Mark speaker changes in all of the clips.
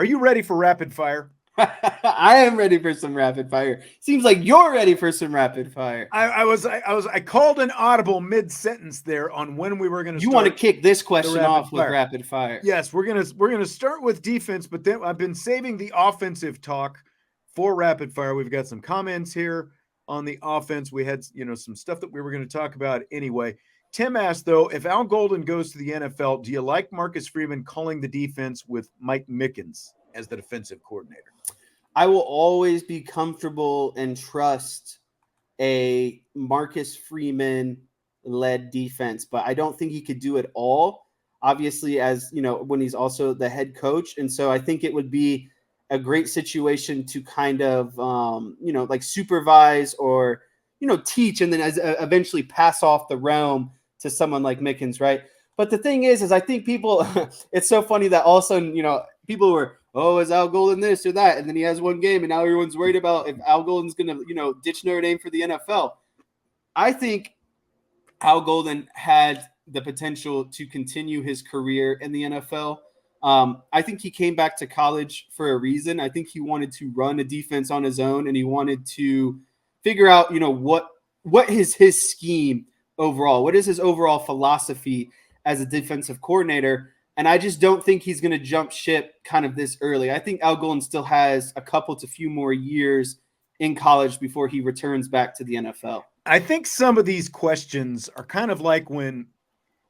Speaker 1: Are you ready for rapid fire?
Speaker 2: I am ready for some rapid fire. Seems like you're ready for some rapid fire.
Speaker 1: I called an audible mid-sentence there on when we were going to.
Speaker 2: You want to kick this question off with rapid fire?
Speaker 1: Yes, we're gonna start with defense, but then I've been saving the offensive talk for rapid fire. We've got some comments here on the offense. We had some stuff that we were going to talk about anyway. Tim asked, though, if Al Golden goes to the NFL, do you like Marcus Freeman calling the defense with Mike Mickens as the defensive coordinator?
Speaker 2: I will always be comfortable and trust a Marcus Freeman-led defense, but I don't think he could do it all, obviously, as when he's also the head coach. And so I think it would be a great situation to kind of, like supervise or, teach and then eventually pass off the realm to someone like Mickens, right? But the thing is I think people, it's so funny that all of a sudden, people were, oh, is Al Golden this or that? And then he has one game and now everyone's worried about if Al Golden's going to, ditch Notre Dame for the NFL. I think Al Golden had the potential to continue his career in the NFL. I think he came back to college for a reason. I think he wanted to run a defense on his own and he wanted to figure out, what is his scheme overall? What is his overall philosophy as a defensive coordinator? And I just don't think he's going to jump ship kind of this early. I think Al Golden still has a couple to few more years in college before he returns back to the NFL.
Speaker 1: I think some of these questions are kind of like when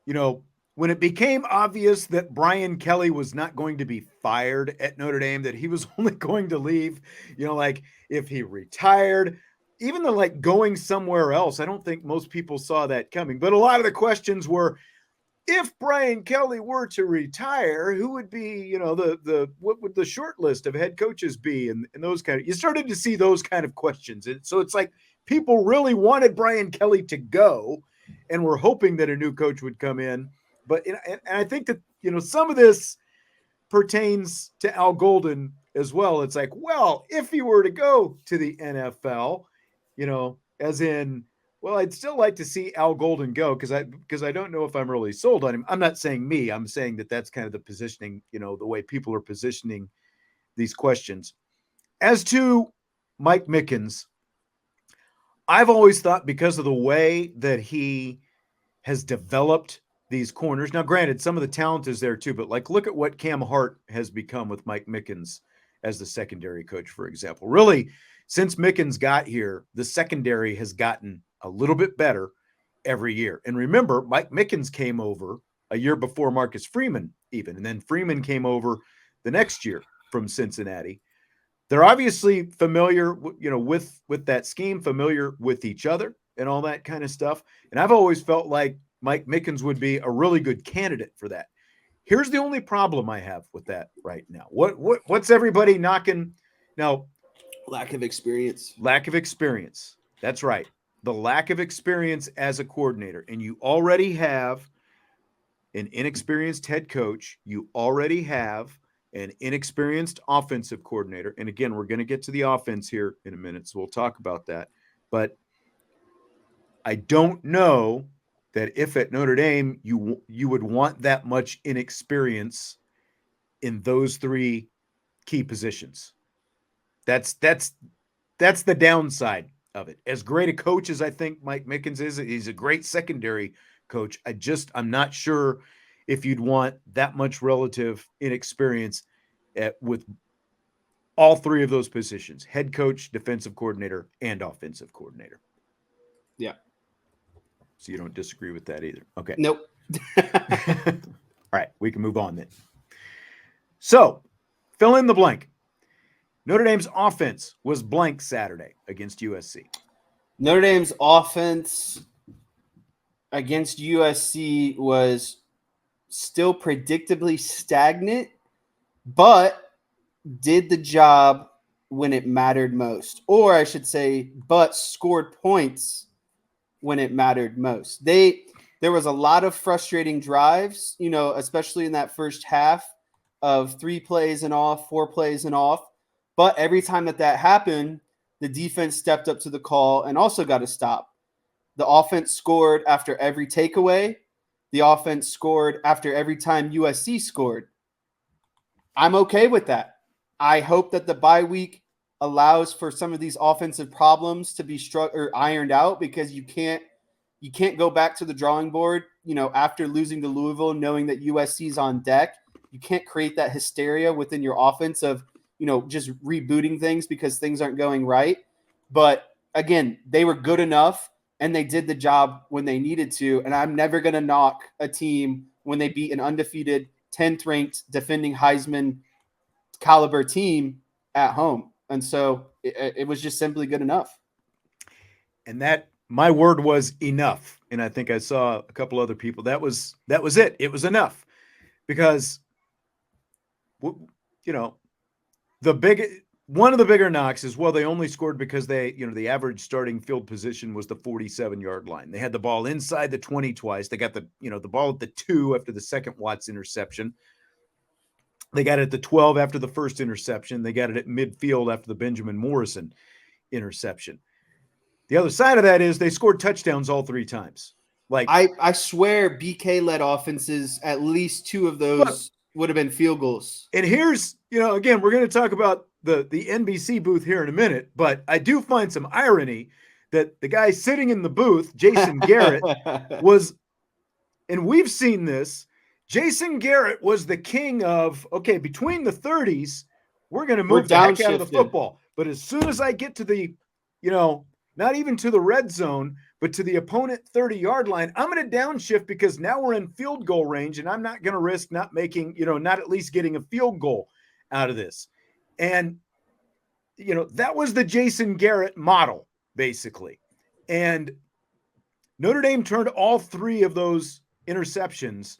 Speaker 1: it became obvious that Brian Kelly was not going to be fired at Notre Dame, that he was only going to leave, like if he retired, even the going somewhere else. I don't think most people saw that coming. But a lot of the questions were, if Brian Kelly were to retire, who would be, what would the short list of head coaches be? And those you started to see those kind of questions. And so it's like people really wanted Brian Kelly to go and were hoping that a new coach would come in. But and I think that, some of this pertains to Al Golden as well. It's like, well, if he were to go to the NFL, as in, well, I'd still like to see Al Golden go because I don't know if I'm really sold on him. I'm not saying me. I'm saying that that's kind of the positioning, the way people are positioning these questions. As to Mike Mickens, I've always thought because of the way that he has developed these corners. Now, granted, some of the talent is there too, but look at what Cam Hart has become with Mike Mickens as the secondary coach, for example. Really, since Mickens got here, the secondary has gotten a little bit better every year. And remember, Mike Mickens came over a year before Marcus Freeman even, and then Freeman came over the next year from Cincinnati. They're obviously familiar, with that scheme, familiar with each other and all that kind of stuff. And I've always felt like Mike Mickens would be a really good candidate for that. Here's the only problem I have with that right now. What's everybody knocking now?
Speaker 2: Lack of experience.
Speaker 1: Lack of experience. That's right. The lack of experience as a coordinator. And you already have an inexperienced head coach. You already have an inexperienced offensive coordinator. And again, we're going to get to the offense here in a minute, so we'll talk about that. But I don't know that if at Notre Dame you would want that much inexperience in those three key positions. That's the downside of it. As great a coach as I think Mike Mickens is, he's a great secondary coach. I'm not sure if you'd want that much relative inexperience with all three of those positions: head coach, defensive coordinator, and offensive coordinator.
Speaker 2: Yeah.
Speaker 1: So you don't disagree with that either. Okay.
Speaker 2: Nope.
Speaker 1: All right. We can move on then. So fill in the blank. Notre Dame's offense was blank Saturday against USC.
Speaker 2: Notre Dame's offense against USC was still predictably stagnant, but did the job when it mattered most. Or I should say, but scored points when it mattered most. There was a lot of frustrating drives, especially in that first half of 3 plays and off, 4 plays and off. But every time that happened, the defense stepped up to the call and also got a stop. The offense scored after every takeaway. The offense scored after every time USC scored. I'm okay with that. I hope that the bye week allows for some of these offensive problems to be ironed out, because you can't go back to the drawing board, after losing to Louisville, knowing that USC's on deck. You can't create that hysteria within your offense of, just rebooting things because things aren't going right. But again, they were good enough and they did the job when they needed to. And I'm never going to knock a team when they beat an undefeated 10th ranked defending Heisman caliber team at home. And so it was just simply good enough.
Speaker 1: And that, my word was enough. And I think I saw a couple other people. That was it. It was enough, because, one of the bigger knocks is, well, they only scored because the average starting field position was the 47-yard line. They had the ball inside the 20 twice. They got the ball at the 2 after the second Watts interception. They got it at the 12 after the first interception. They got it at midfield after the Benjamin Morrison interception. The other side of that is they scored touchdowns all 3 times. Like,
Speaker 2: I swear BK-led offenses, at least 2 of those would have been field goals.
Speaker 1: And here's, again, we're going to talk about the NBC booth here in a minute, but I do find some irony that the guy sitting in the booth, Jason Garrett, was, and we've seen this, Jason Garrett was the king of, okay, between the 30s, we're going to move the heck out of the football. But as soon as I get to the, not even to the red zone, but to the opponent 30-yard line, I'm going to downshift, because now we're in field goal range, and I'm not going to risk not making, not at least getting a field goal out of this. And, that was the Jason Garrett model, basically. And Notre Dame turned all 3 of those interceptions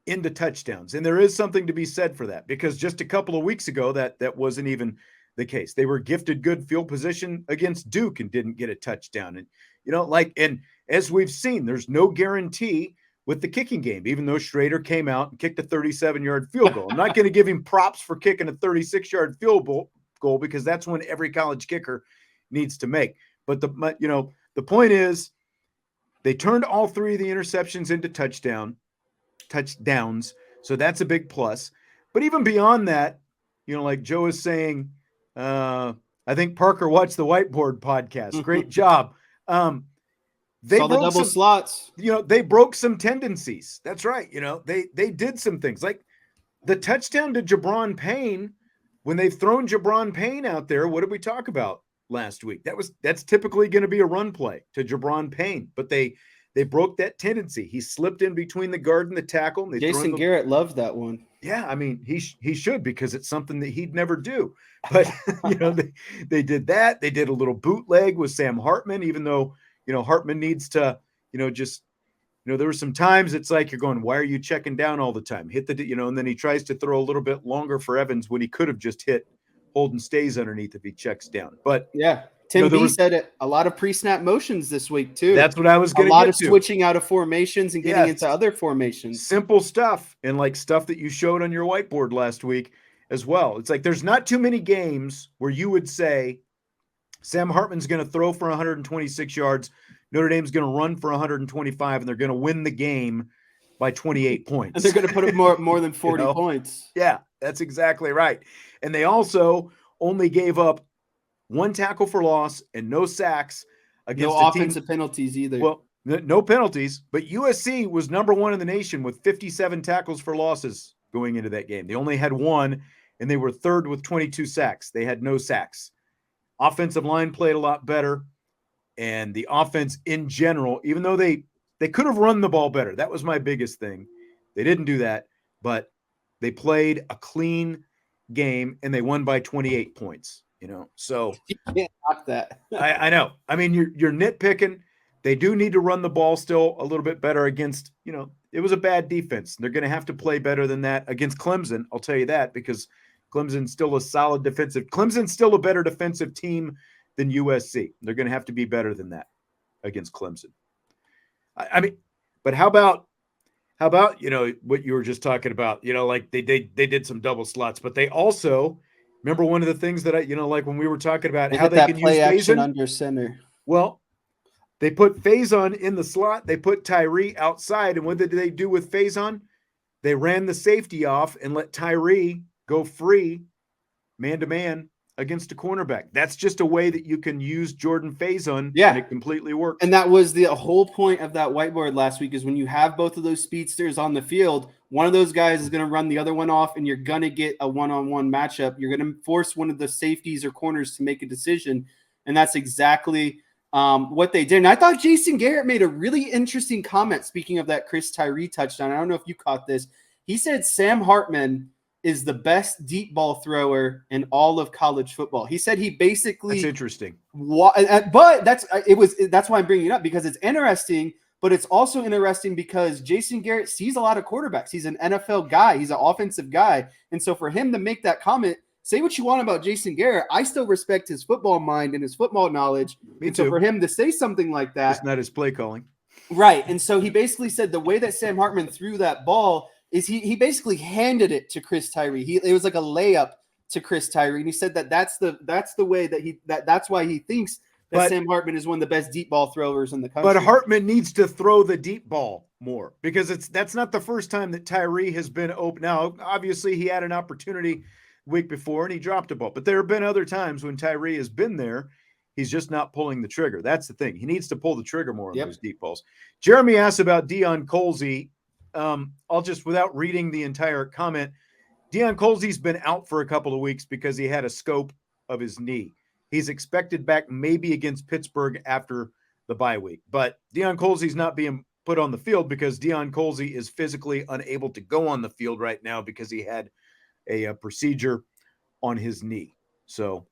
Speaker 1: into touchdowns. And there is something to be said for that, because just a couple of weeks ago, that wasn't even the case. They were gifted good field position against Duke and didn't get a touchdown. And, and as we've seen, there's no guarantee with the kicking game, even though Schrader came out and kicked a 37-yard field goal. I'm not going to give him props for kicking a 36-yard field goal, because that's when every college kicker needs to make. But the point is, they turned all 3 of the interceptions into touchdowns. So that's a big plus. But even beyond that, like Joe is saying, I think Parker watched the Whiteboard podcast. Great job. They
Speaker 2: saw the double slots.
Speaker 1: They broke some tendencies. That's right. They did some things, like the touchdown to Jabron Payne. When they've thrown Jabron Payne out there, what did we talk about last week? That's typically going to be a run play to Jabron Payne, but they broke that tendency. He slipped in between the guard and the tackle. And
Speaker 2: Jason Garrett loved that one.
Speaker 1: Yeah, I mean, he should, because it's something that he'd never do. But they did that. They did a little bootleg with Sam Hartman, even though Hartman needs to there were some times it's like you're going, why are you checking down all the time? Hit the and then he tries to throw a little bit longer for Evans when he could have just hit Holden stays underneath if he checks down. But
Speaker 2: yeah. Tim B said it, a lot of pre-snap motions this week too.
Speaker 1: That's what I was going to get to.
Speaker 2: A lot of switching out of formations and getting into other formations.
Speaker 1: Simple stuff, and like stuff that you showed on your whiteboard last week as well. It's like there's not too many games where you would say Sam Hartman's going to throw for 126 yards, Notre Dame's going to run for 125, and they're going to win the game by 28 points.
Speaker 2: And they're going to put up more than 40 points.
Speaker 1: Yeah, that's exactly right. And they also only gave up 1 tackle for loss and no sacks against
Speaker 2: no offensive penalties either.
Speaker 1: Well, no penalties, but USC was number 1 in the nation with 57 tackles for losses going into that game. They only had 1, and they were 3rd with 22 sacks. They had no sacks. Offensive line played a lot better, and the offense in general, even though they could have run the ball better. That was my biggest thing. They didn't do that, but they played a clean game, and they won by 28 points. So
Speaker 2: you can't knock that.
Speaker 1: I know. I mean, you're nitpicking. They do need to run the ball still a little bit better against, it was a bad defense. They're going to have to play better than that against Clemson. I'll tell you that, because Clemson's still a solid Clemson's still a better defensive team than USC. They're going to have to be better than that against Clemson. I mean, but how about what you were just talking about, like they did some double slots, but they also, remember one of the things that like when we were talking about how they can use
Speaker 2: action under center.
Speaker 1: Well, they put Faison in the slot. They put Tyree outside. And what did they do with Faison? They ran the safety off and let Tyree go free man-to-man against a cornerback. That's just a way that you can use Jordan Faison,
Speaker 2: Yeah.
Speaker 1: and it completely works.
Speaker 2: And that was the whole point of that whiteboard last week, is when you have both of those speedsters on the field, one of those guys is going to run the other one off, and you're going to get a one-on-one matchup. You're going to force one of the safeties or corners to make a decision, and that's exactly what they did. And I thought Jason Garrett made a really interesting comment, speaking of that Chris Tyree touchdown. I don't know if you caught this. He said Sam Hartman is the best deep ball thrower in all of college football. He said he basically.
Speaker 1: That's interesting.
Speaker 2: But that's why I'm bringing it up, because it's interesting. But it's also interesting because Jason Garrett sees a lot of quarterbacks. He's an NFL guy. He's an offensive guy, and so for him to make that comment, say what you want about Jason Garrett, I still respect his football mind and his football knowledge.
Speaker 1: Me
Speaker 2: and
Speaker 1: too.
Speaker 2: So for him to say something like that,
Speaker 1: it's not his play calling,
Speaker 2: right? And so he basically said the way that Sam Hartman threw that ball is he basically handed it to Chris Tyree. It was like a layup to Chris Tyree, and he said that's the way that's why he thinks that Sam Hartman is one of the best deep ball throwers in the country.
Speaker 1: But Hartman needs to throw the deep ball more, because that's not the first time that Tyree has been open. Now, obviously, he had an opportunity the week before and he dropped a ball, but there have been other times when Tyree has been there. He's just not pulling the trigger. That's the thing. He needs to pull the trigger more on those deep balls. Jeremy asked about Deion Colzie. I'll just, without reading the entire comment, Deion Colzie's been out for a couple of weeks because he had a scope of his knee. He's expected back maybe against Pittsburgh after the bye week. But Deion Colzie's not being put on the field because Deion Colzie is physically unable to go on the field right now because he had a procedure on his knee. So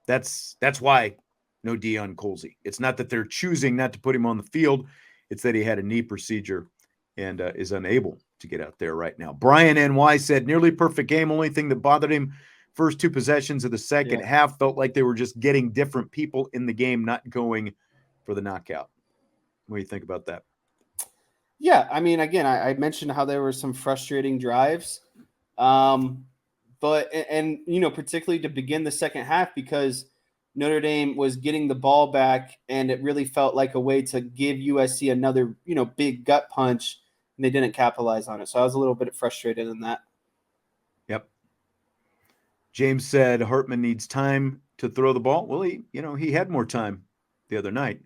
Speaker 1: that's why no Deion Colzie. It's not that they're choosing not to put him on the field. It's that he had a knee procedure and is unable to get out there right now. Brian NY said, nearly perfect game. Only thing that bothered him, first two possessions of the second half felt like they were just getting different people in the game, not going for the knockout. What do you think about that?
Speaker 2: Yeah, I mean, again, I mentioned how there were some frustrating drives. But particularly to begin the second half, because Notre Dame was getting the ball back, and it really felt like a way to give USC another, big gut punch, and they didn't capitalize on it. So I was a little bit frustrated in that.
Speaker 1: Yep. James said Hartman needs time to throw the ball. Well, he had more time the other night.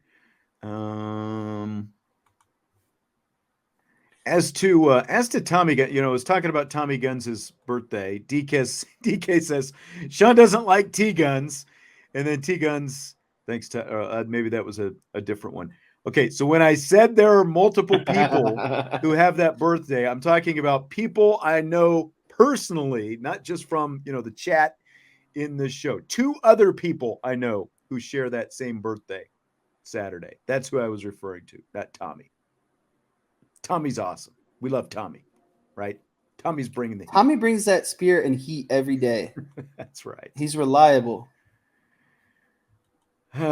Speaker 1: As to Tommy, I was talking about Tommy Guns' birthday. DK says Sean doesn't like T-Guns, and then T-Guns thanks to maybe that was a different one. Okay, so when I said there are multiple people who have that birthday, I'm talking about people I know personally, not just from the chat in this show. 2 other people I know who share that same birthday Saturday. That's who I was referring to, not Tommy. Tommy's awesome. We love Tommy, right? Tommy's bringing the heat.
Speaker 2: Tommy brings that spirit and heat every day.
Speaker 1: That's right.
Speaker 2: He's reliable. He's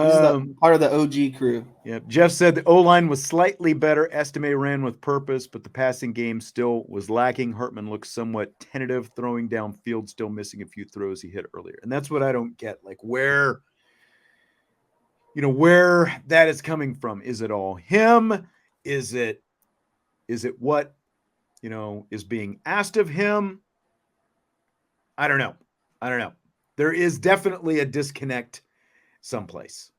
Speaker 2: part of the OG crew.
Speaker 1: Yep. Jeff said the O-line was slightly better. Estime ran with purpose, but the passing game still was lacking. Hartman looks somewhat tentative, throwing downfield, still missing a few throws he hit earlier. And that's what I don't get. Like where that is coming from. Is it all him? Is it what, is being asked of him? I don't know. There is definitely a disconnect someplace.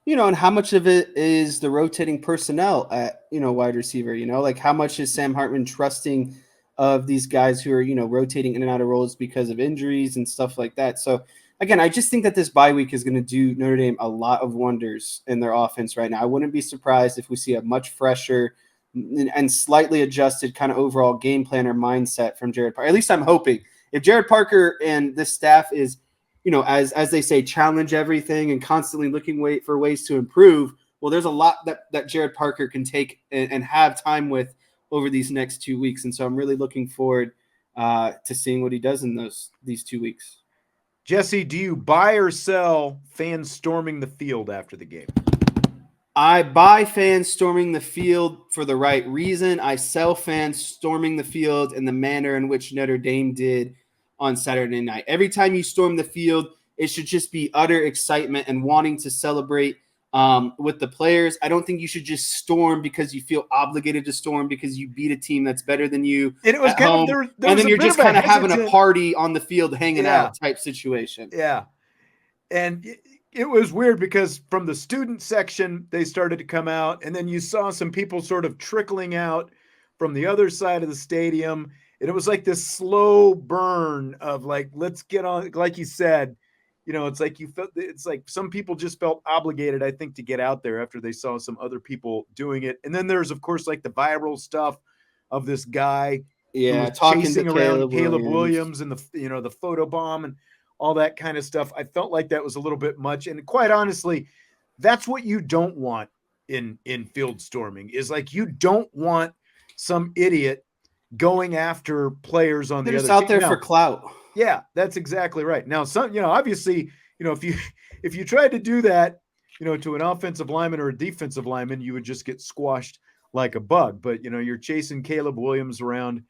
Speaker 2: And how much of it is the rotating personnel at, wide receiver, like how much is Sam Hartman trusting of these guys who are, rotating in and out of roles because of injuries and stuff like that. So again, I just think that this bye week is going to do Notre Dame a lot of wonders in their offense right now. I wouldn't be surprised if we see a much fresher and slightly adjusted kind of overall game plan or mindset from Jared Parker. At least I'm hoping. If Jared Parker and this staff is, as they say, challenge everything and constantly looking for ways to improve, well, there's a lot that Jared Parker can take and have time with over these next 2 weeks. And so I'm really looking forward to seeing what he does in these 2 weeks.
Speaker 1: Jesse, do you buy or sell fans storming the field after the game?
Speaker 2: I buy fans storming the field for the right reason. I sell fans storming the field in the manner in which Notre Dame did on Saturday night. Every time you storm the field, it should just be utter excitement and wanting to celebrate with the players. I don't think you should just storm because you feel obligated to storm because you beat a team that's better than you
Speaker 1: And it was
Speaker 2: at
Speaker 1: kind
Speaker 2: home.
Speaker 1: of there
Speaker 2: And
Speaker 1: was
Speaker 2: then
Speaker 1: a
Speaker 2: you're
Speaker 1: bit
Speaker 2: just
Speaker 1: of a
Speaker 2: kind of having a
Speaker 1: hesitant-
Speaker 2: party on the field hanging
Speaker 1: Yeah.
Speaker 2: out type situation.
Speaker 1: Yeah. And it was weird because from the student section, they started to come out, and then you saw some people sort of trickling out from the other side of the stadium. And it was like this slow burn of like, let's get on, like you said, you know, it's like you felt, it's like some people just felt obligated, I think, to get out there after they saw some other people doing it. And then there's, of course, like the viral stuff of this guy who was
Speaker 2: talking
Speaker 1: chasing
Speaker 2: to
Speaker 1: around Caleb Williams and the photo bomb and all that kind of stuff. I felt like that was a little bit much. And quite honestly, that's what you don't want in field storming, is like, you don't want some idiot going after players on the
Speaker 2: They're
Speaker 1: other
Speaker 2: just out
Speaker 1: team.
Speaker 2: there
Speaker 1: Now,
Speaker 2: for clout.
Speaker 1: yeah, that's exactly right. Now, some, you know, obviously, you know, if you tried to do that, you know, to an offensive lineman or a defensive lineman, you would just get squashed like a bug. But, you know, you're chasing Caleb Williams around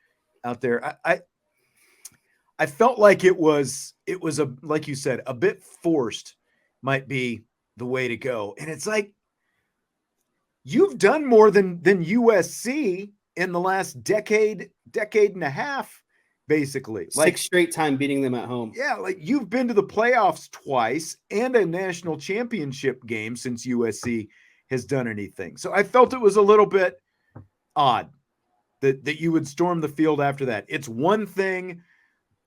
Speaker 1: out there. I felt like it was a, like you said, a bit forced might be the way to go. And it's like, you've done more than USC in the last decade and a half, basically. Like
Speaker 2: 6 straight time beating them at home.
Speaker 1: Yeah, like you've been to the playoffs twice and a national championship game since USC has done anything. So I felt it was a little bit odd that you would storm the field after that. It's one thing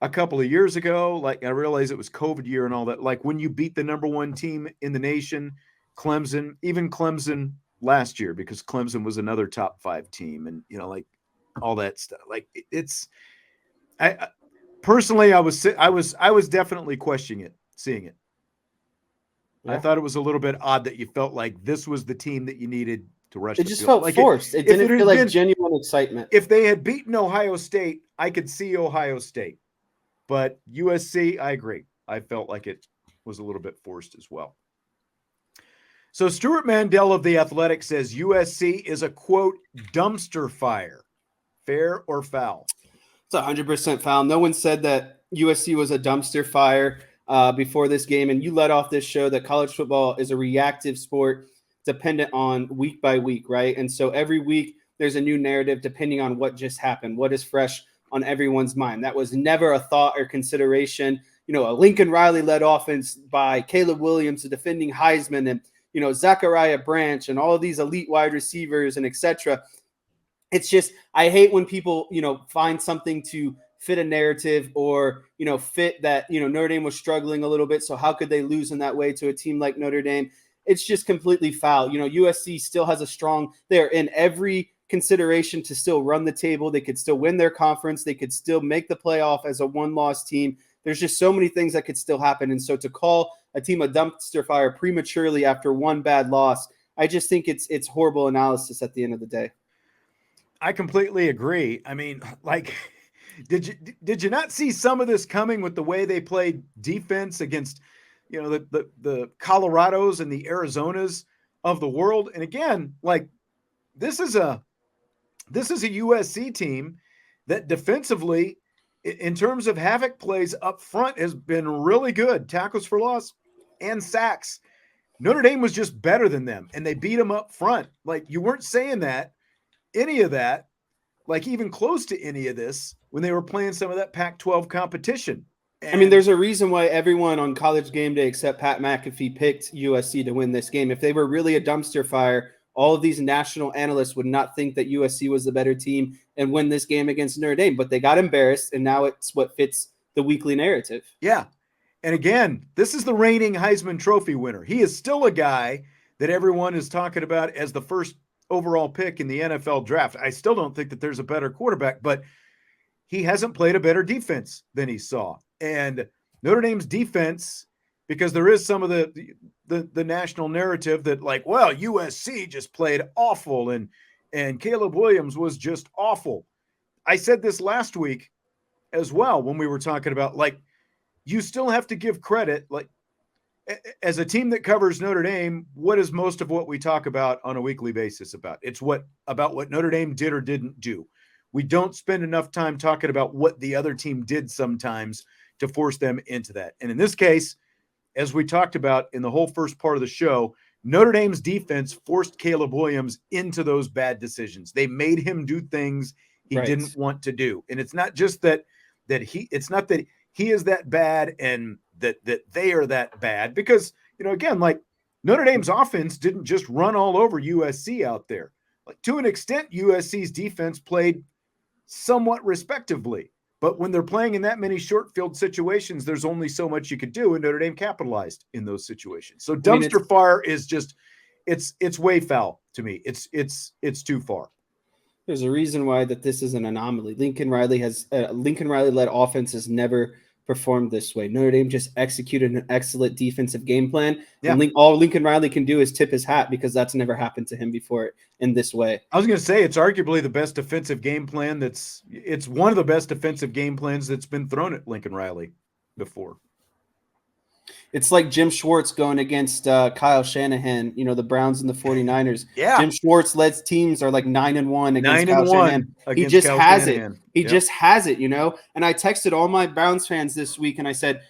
Speaker 1: a couple of years ago, like I realize it was COVID year and all that, like when you beat the number one team in the nation, Clemson, even Clemson last year, because Clemson was another top 5 team, and, you know, like all that stuff. Like I personally, I was definitely questioning it, seeing it. Yeah. I thought it was a little bit odd that you felt like this was the team that you needed to rush.
Speaker 2: It just felt like forced. It didn't feel like genuine excitement.
Speaker 1: If they had beaten Ohio State, I could see Ohio State. But USC, I agree. I felt like it was a little bit forced as well. So Stewart Mandel of The Athletic says USC is a, quote, dumpster fire. Fair or foul?
Speaker 2: It's 100% foul. No one said that USC was a dumpster fire before this game. And you led off this show that college football is a reactive sport dependent on week by week, right? And so every week there's a new narrative depending on what just happened, what is fresh on everyone's mind. That was never a thought or consideration. You know, a Lincoln Riley-led offense by Caleb Williams, a defending Heisman, and, you know, Zachariah Branch and all of these elite wide receivers and et cetera. It's just, I hate when people, you know, find something to fit a narrative or, you know, fit that, you know, Notre Dame was struggling a little bit, so how could they lose in that way to a team like Notre Dame? It's just completely foul. You know, USC still has a strong, they're in every consideration to still run the table. They could still win their conference. They could still make the playoff as a one-loss team. There's just so many things that could still happen. And so to call a team a dumpster fire prematurely after one bad loss, I just think it's horrible analysis at the end of the day.
Speaker 1: I completely agree. I mean, like, did you not see some of this coming with the way they played defense against, you know, the Colorados and the Arizonas of the world? And again, like, this is a USC team that defensively, in terms of havoc plays up front, has been really good. Tackles for loss and sacks. Notre Dame was just better than them, and they beat them up front. Like, you weren't saying that, any of that, like even close to any of this, when they were playing some of that Pac-12 competition.
Speaker 2: I mean, there's a reason why everyone on College Game Day except Pat McAfee picked USC to win this game. If they were really a dumpster fire, all of these national analysts would not think that USC was the better team and win this game against Notre Dame, but they got embarrassed, and now it's what fits the weekly narrative.
Speaker 1: Yeah. And again, this is the reigning Heisman Trophy winner. He is still a guy that everyone is talking about as the first overall pick in the NFL draft. I still don't think that there's a better quarterback, but he hasn't played a better defense than he saw. And Notre Dame's defense, because there is some of the national narrative that, like, well, USC just played awful and Caleb Williams was just awful. I said this last week as well when we were talking about, like, you still have to give credit, like, as a team that covers Notre Dame, what is most of what we talk about on a weekly basis about? It's about what Notre Dame did or didn't do. We don't spend enough time talking about what the other team did sometimes to force them into that. And in this case, as we talked about in the whole first part of the show, Notre Dame's defense forced Caleb Williams into those bad decisions. They made him do things he didn't want to do. And it's not just that he is that bad and that they are that bad, because, again, like, Notre Dame's offense didn't just run all over USC out there. Like, to an extent, USC's defense played somewhat respectively, but when they're playing in that many short field situations, there's only so much you could do, and Notre Dame capitalized in those situations. So dumpster fire is just, it's way foul to me. It's too far.
Speaker 2: There's a reason why that this is an anomaly. Lincoln Riley led offense has never performed this way. Notre Dame just executed an excellent defensive game plan. Yeah. And all Lincoln Riley can do is tip his hat, because that's never happened to him before in this way.
Speaker 1: I was going to say, it's arguably the best defensive game plan. It's one of the best defensive game plans that's been thrown at Lincoln Riley before.
Speaker 2: It's like Jim Schwartz going against Kyle Shanahan, the Browns and the 49ers.
Speaker 1: Yeah.
Speaker 2: Jim Schwartz led teams are like 9-1 against Kyle Shanahan. He just has it. He just has it, And I texted all my Browns fans this week, and I said,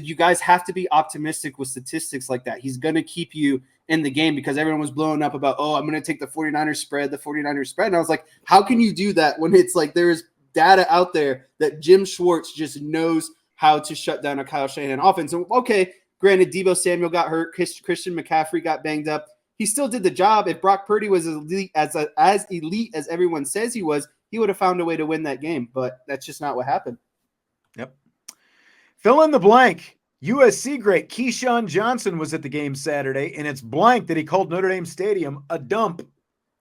Speaker 2: you guys have to be optimistic with statistics like that. He's going to keep you in the game, because everyone was blowing up about, I'm going to take the 49ers spread. And I was like, how can you do that when it's like there is data out there that Jim Schwartz just knows how to shut down a Kyle Shanahan offense? And okay, granted, Deebo Samuel got hurt. Christian McCaffrey got banged up. He still did the job. If Brock Purdy was as elite as everyone says he was, he would have found a way to win that game. But that's just not what happened.
Speaker 1: Yep. Fill in the blank. USC great Keyshawn Johnson was at the game Saturday, and it's blank that he called Notre Dame Stadium a dump.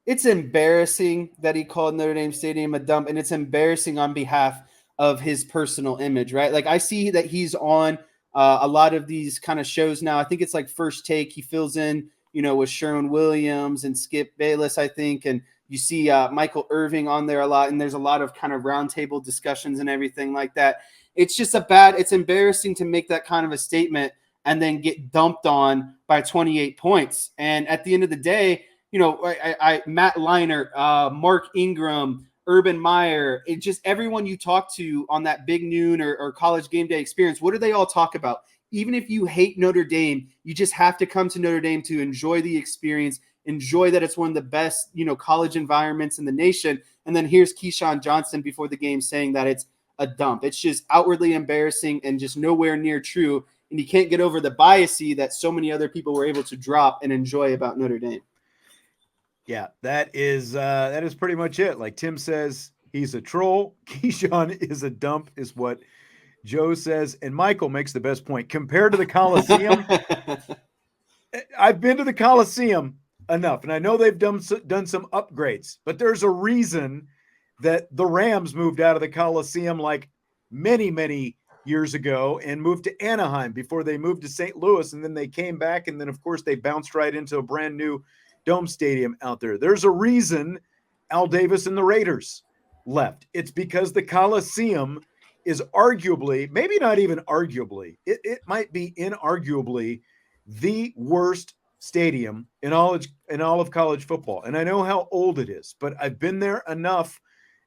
Speaker 2: It's embarrassing that he called Notre Dame Stadium a dump, and it's embarrassing on behalf of his personal image, right? Like, I see that he's on a lot of these kind of shows now. I think it's like First Take. He fills in, with Sherwin Williams and Skip Bayless, I think. And you see Michael Irving on there a lot. And there's a lot of kind of roundtable discussions and everything like that. It's just it's embarrassing to make that kind of a statement and then get dumped on by 28 points. And at the end of the day, Matt Leinart, Mark Ingram, Urban Meyer, it just everyone you talk to on that Big Noon or College Game Day experience, what do they all talk about? Even if you hate Notre Dame, you just have to come to Notre Dame to enjoy the experience, enjoy that it's one of the best, college environments in the nation. And then here's Keyshawn Johnson before the game saying that it's a dump. It's just outwardly embarrassing and just nowhere near true. And you can't get over the bias that so many other people were able to drop and enjoy about Notre Dame.
Speaker 1: Yeah, that is pretty much it. Like Tim says, he's a troll. Keyshawn is a dump, is what Joe says. And Michael makes the best point. Compared to the Coliseum, I've been to the Coliseum enough, and I know they've done some upgrades, but there's a reason that the Rams moved out of the Coliseum like many, many years ago and moved to Anaheim before they moved to St. Louis, and then they came back, and then, of course, they bounced right into a brand new Dome Stadium out there. There's a reason Al Davis and the Raiders left. It's because the Coliseum is arguably, maybe not even arguably, it might be inarguably the worst stadium in all of college football. And I know how old it is, but I've been there enough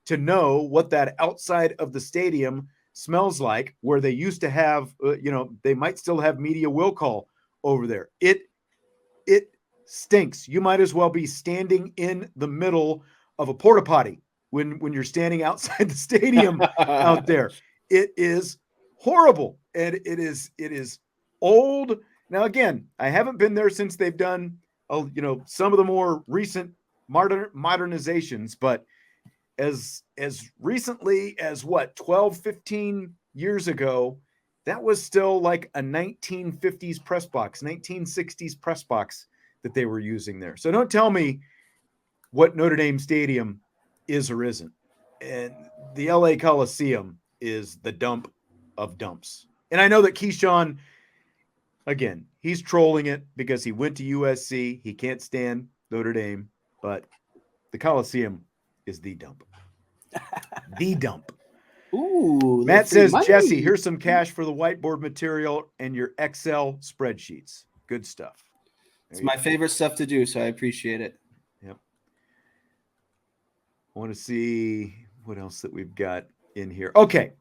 Speaker 1: to know what that outside of the stadium smells like, where they used to have, they might still have media will call over there. It stinks. You might as well be standing in the middle of a porta potty when you're standing outside the stadium out there. It is horrible. And it is old. Now, again, I haven't been there since they've done, some of the more recent modernizations, but as recently as 12, 15 years ago, that was still like a 1950s press box, 1960s press box that they were using there. So don't tell me what Notre Dame Stadium is or isn't. And the LA Coliseum is the dump of dumps. And I know that Keyshawn, again, he's trolling it because he went to USC. He can't stand Notre Dame, but the Coliseum is the dump. The dump.
Speaker 2: Ooh,
Speaker 1: Matt says, Jesse, here's some cash for the whiteboard material and your Excel spreadsheets. Good stuff.
Speaker 2: It's my favorite stuff to do, so I appreciate it.
Speaker 1: Yep. I want to see what else that we've got in here. Okay.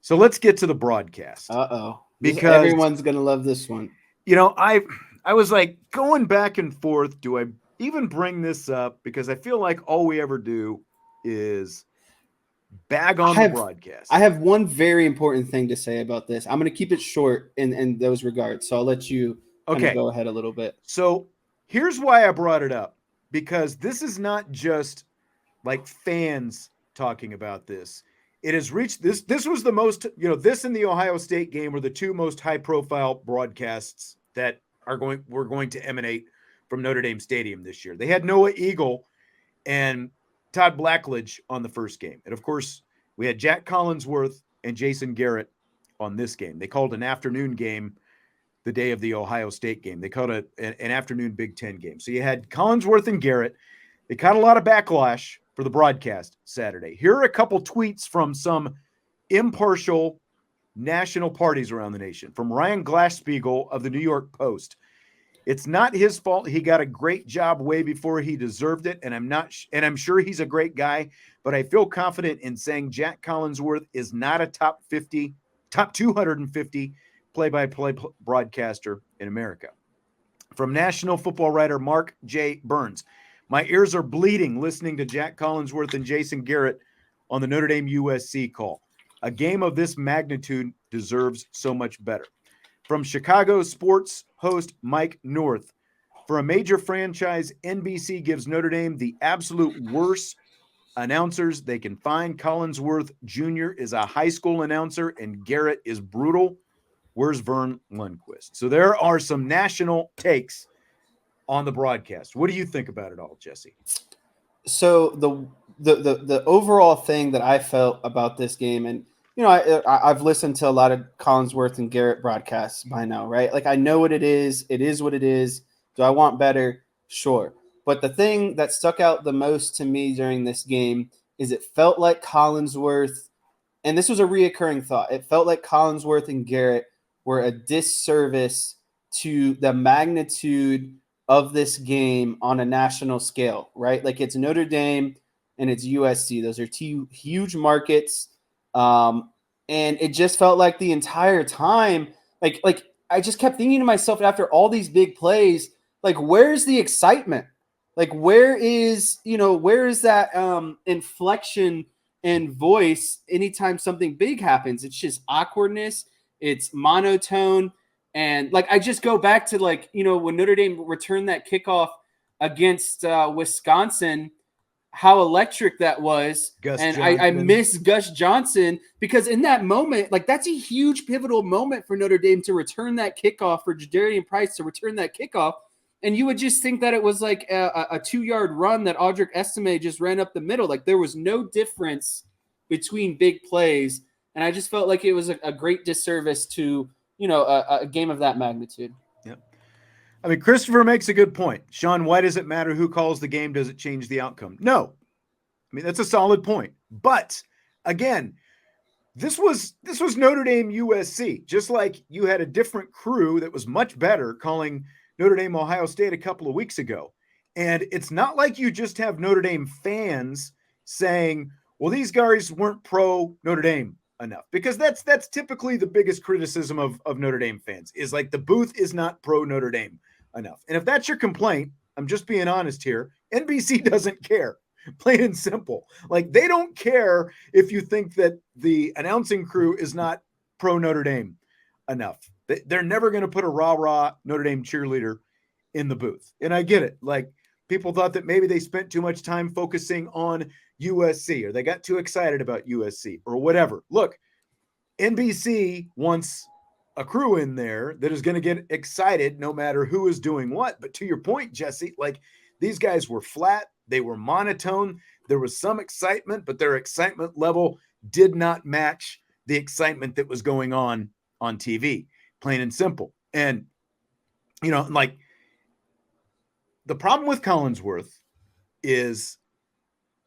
Speaker 1: So let's get to the broadcast.
Speaker 2: Uh-oh.
Speaker 1: Because
Speaker 2: everyone's going to love this one.
Speaker 1: I I was like going back and forth. Do I even bring this up? Because I feel like all we ever do is bag on the broadcast.
Speaker 2: I have one very important thing to say about this. I'm going to keep it short in those regards. So I'll let you kind of go ahead a little bit.
Speaker 1: So here's why I brought it up, because this is not just like fans talking about this. It has reached this. This was the most, this and the Ohio State game were the two most high profile broadcasts that were going to emanate from Notre Dame Stadium this year. They had Noah Eagle and Todd Blackledge on the first game. And of course, we had Jack Collinsworth and Jason Garrett on this game. They called an afternoon game the day of the Ohio State game. They called it an afternoon Big Ten game. So you had Collinsworth and Garrett. They caught a lot of backlash for the broadcast Saturday. Here are a couple tweets from some impartial national parties around the nation. From Ryan Glass-Steagall of the New York Post. It's not his fault. He got a great job way before he deserved it, and I'm sure he's a great guy, but I feel confident in saying Jack Collinsworth is not a top 250 play-by-play broadcaster in America. From national football writer Mark J. Burns. My ears are bleeding listening to Jack Collinsworth and Jason Garrett on the Notre Dame USC call. A game of this magnitude deserves so much better. From Chicago sports host Mike North. For a major franchise, NBC gives Notre Dame the absolute worst announcers they can find. Collinsworth Jr. is a high school announcer, and Garrett is brutal. Where's Vern Lundquist? So there are some national takes on the broadcast. What do you think about it all, Jesse?
Speaker 2: So the overall thing that I felt about this game, and I've listened to a lot of Collinsworth and Garrett broadcasts by now, right? Like, I know what it is. It is what it is. Do I want better? Sure. But the thing that stuck out the most to me during this game is it felt like Collinsworth, and this was a reoccurring thought, it felt like Collinsworth and Garrett were a disservice to the magnitude of this game on a national scale, right? Like, it's Notre Dame and it's USC. Those are two huge markets. And it just felt like the entire time, like I just kept thinking to myself after all these big plays, like, where's the excitement? Like, where is that inflection and voice anytime something big happens? It's just awkwardness. It's monotone. And like, I just go back to when Notre Dame returned that kickoff against Wisconsin, how electric that was. I miss Gus Johnson, because in that moment, like, that's a huge pivotal moment for Notre Dame to return that kickoff, for Jadarian Price to return that kickoff. And you would just think that it was like a 2-yard run that Audric Estime just ran up the middle. Like, there was no difference between big plays. And I just felt like it was a great disservice to, a game of that magnitude.
Speaker 1: Yep. I mean, Christopher makes a good point. Sean, why does it matter who calls the game? Does it change the outcome? No. I mean, that's a solid point. But again, this was Notre Dame USC. Just like you had a different crew that was much better calling Notre Dame Ohio State a couple of weeks ago. And it's not like you just have Notre Dame fans saying, well, these guys weren't pro Notre Dame enough, because that's typically the biggest criticism of Notre Dame fans, is like, the booth is not pro Notre Dame enough. And if that's your complaint, I'm just being honest here, NBC doesn't care, plain and simple. Like, they don't care if you think that the announcing crew is not pro Notre Dame enough. They're never going to put a rah-rah Notre Dame cheerleader in the booth. And I get it. Like, people thought that maybe they spent too much time focusing on USC, or they got too excited about USC, or whatever. Look, NBC wants a crew in there that is going to get excited no matter who is doing what. But to your point, Jesse, like, these guys were flat. They were monotone. There was some excitement, but their excitement level did not match the excitement that was going on TV, plain and simple. And, like, the problem with Collinsworth is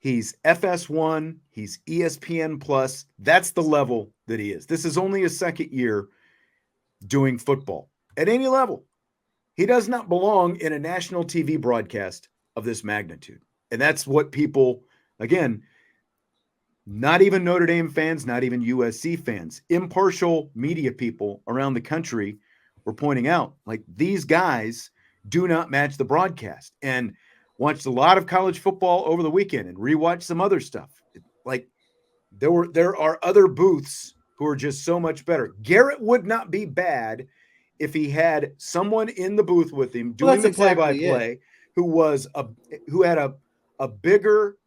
Speaker 1: he's FS1, he's ESPN Plus. That's the level that he is. This is only his second year doing football at any level. He does not belong in a national TV broadcast of this magnitude. And that's what people, again, not even Notre Dame fans, not even USC fans, impartial media people around the country were pointing out, like, these guys do not match the broadcast. And watched a lot of college football over the weekend and rewatched some other stuff. Like, there are other booths who are just so much better. Garrett would not be bad if he had someone in the booth with him doing the play-by-play who had a bigger,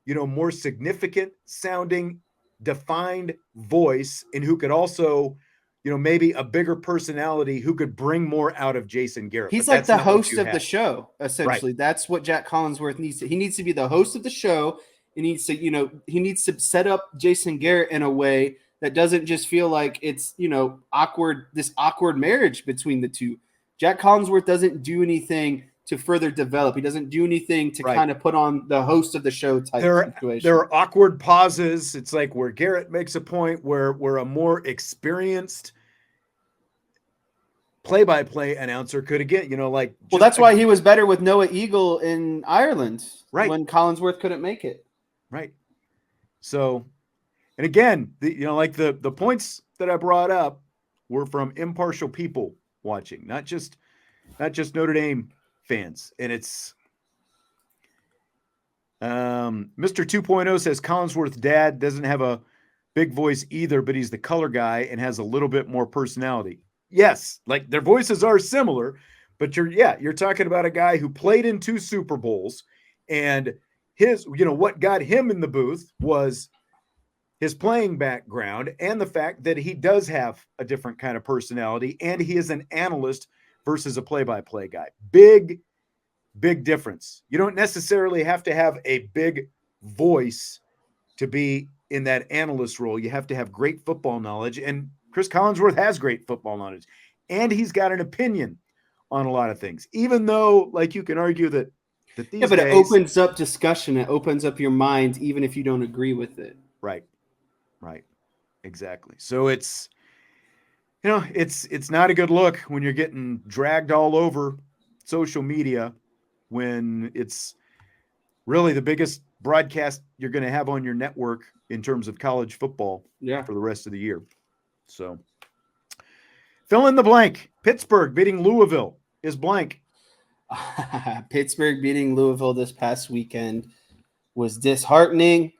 Speaker 1: more significant sounding, defined voice, and who could also, maybe a bigger personality who could bring more out of Jason Garrett.
Speaker 2: He's like the host of the show, essentially. Right. That's what Jack Collinsworth needs to. He needs to be the host of the show. He needs to, he needs to set up Jason Garrett in a way that doesn't just feel like it's, this awkward marriage between the two. Jack Collinsworth doesn't do anything to further develop. He doesn't do anything to kind of put on the host of the show type situation.
Speaker 1: There are awkward pauses. It's like where Garrett makes a point where a more experienced play-by-play announcer could again,
Speaker 2: that's why he was better with Noah Eagle in Ireland,
Speaker 1: right,
Speaker 2: when Collinsworth couldn't make it.
Speaker 1: Right. So, and again, the points that I brought up were from impartial people watching, not just Notre Dame fans. And it's Mr. 2.0 says Collinsworth's dad doesn't have a big voice either, but he's the color guy and has a little bit more personality. Yes, like their voices are similar, but you're talking about a guy who played in 2 Super Bowls, and his, what got him in the booth was his playing background and the fact that he does have a different kind of personality, and he is an analyst versus a play-by-play guy. Big difference. You don't necessarily have to have a big voice to be in that analyst role. You have to have great football knowledge, and Chris Collinsworth has great football knowledge, and he's got an opinion on a lot of things, even though, like, you can argue that these
Speaker 2: but it opens up discussion. It opens up your mind, even if you don't agree with it.
Speaker 1: Right. Exactly. So it's not a good look when you're getting dragged all over social media, when it's really the biggest broadcast you're going to have on your network in terms of college football for the rest of the year. So fill in the blank. Pittsburgh beating Louisville is blank.
Speaker 2: Pittsburgh beating Louisville this past weekend was disheartening,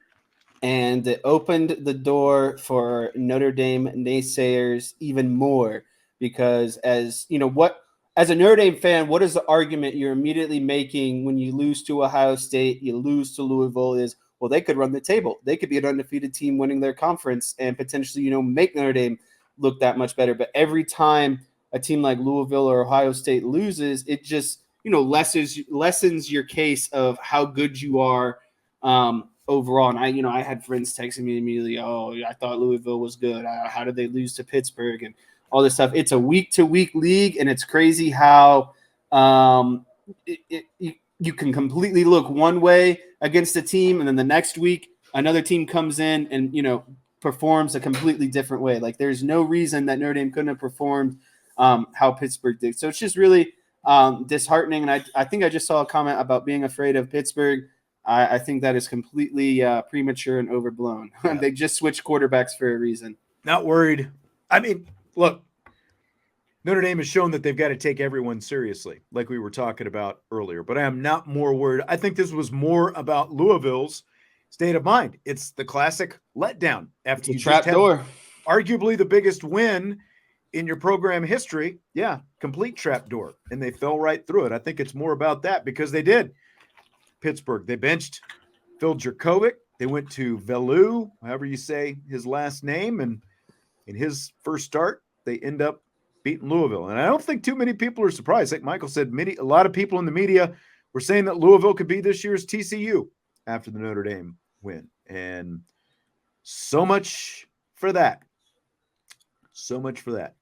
Speaker 2: and it opened the door for Notre Dame naysayers even more, because as a Notre Dame fan, what is the argument you're immediately making when you lose to Ohio State, you lose to Lijville is, well, they could run the table. They could be an undefeated team winning their conference and potentially, make Notre Dame look that much better. But every time a team like Louisville or Ohio State loses, it just, lessens your case of how good you are overall. And I had friends texting me immediately, oh, I thought Louisville was good. How did they lose to Pittsburgh and all this stuff? It's a week-to-week league, and it's crazy how you can completely look one way against a team, and then the next week another team comes in and performs a completely different way. Like, there's no reason that Notre Dame couldn't have performed how Pittsburgh did. So it's just really disheartening. And I think I just saw a comment about being afraid of Pittsburgh. I think that is completely premature and overblown. Yeah. They just switched quarterbacks for a reason.
Speaker 1: Not worried. I mean, look, Notre Dame has shown that they've got to take everyone seriously, like we were talking about earlier. But I am not more worried. I think this was more about Louisville's state of mind. It's the classic letdown after you just had arguably the biggest win in your program history. Yeah, complete trapdoor, and they fell right through it. I think it's more about that, because they did. Pittsburgh, they benched Phil Jurkovec. They went to Velu, however you say his last name, and in his first start, they end up beating Louisville. And I don't think too many people are surprised. Like Michael said, a lot of people in the media were saying that Louisville could be this year's TCU after the Notre Dame win. And so much for that. So much for that.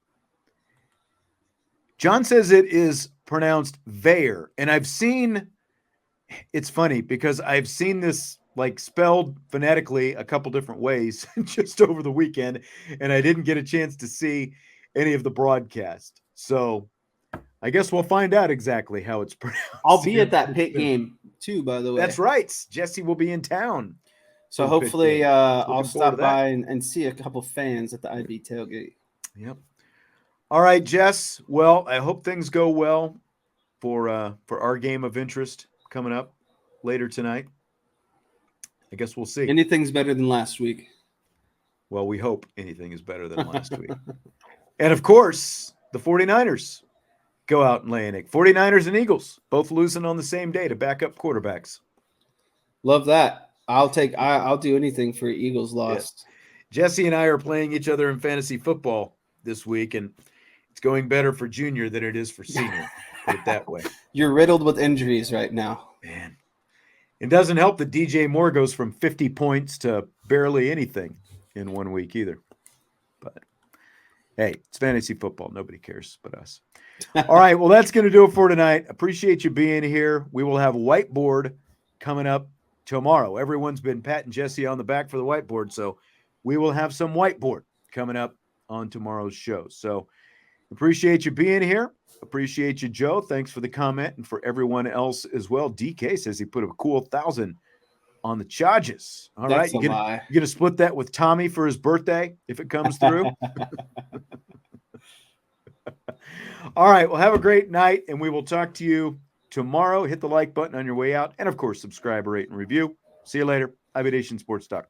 Speaker 1: John says it is pronounced Vayer. And it's funny because I've seen this like spelled phonetically a couple different ways just over the weekend, and I didn't get a chance to see any of the broadcast. So I guess we'll find out exactly how it's pronounced.
Speaker 2: I'll be at that Pitt game too, by the way.
Speaker 1: That's right. Jesse will be in town.
Speaker 2: So hopefully I'll stop by and see a couple fans at the IB tailgate.
Speaker 1: Yep. All right, Jess. Well, I hope things go well for our game of interest coming up later tonight. I guess we'll see.
Speaker 2: Anything's better than last week.
Speaker 1: Well, we hope anything is better than last week. And of course, the 49ers go out and lay an egg. 49ers and Eagles both losing on the same day to backup quarterbacks.
Speaker 2: Love that. I'll do anything for Eagles lost.
Speaker 1: Yeah. Jesse and I are playing each other in fantasy football this week, and it's going better for Junior than it is for Senior. Put it that way.
Speaker 2: You're riddled with injuries right now.
Speaker 1: Man. It doesn't help that DJ Moore goes from 50 points to barely anything in 1 week either. But hey, it's fantasy football. Nobody cares but us. All right. Well, that's going to do it for tonight. Appreciate you being here. We will have whiteboard coming up tomorrow. Everyone's been patting Jesse on the back for the whiteboard. So we will have some whiteboard coming up on tomorrow's show. So appreciate you being here. Appreciate you, Joe. Thanks for the comment, and for everyone else as well. DK says he put a cool 1,000 on the charges. All right, you're gonna split that with Tommy for his birthday if it comes through. All right, well, have a great night, and we will talk to you tomorrow. Hit the like button on your way out, and of course, subscribe, rate, and review. See you later. Aviation Sports Talk.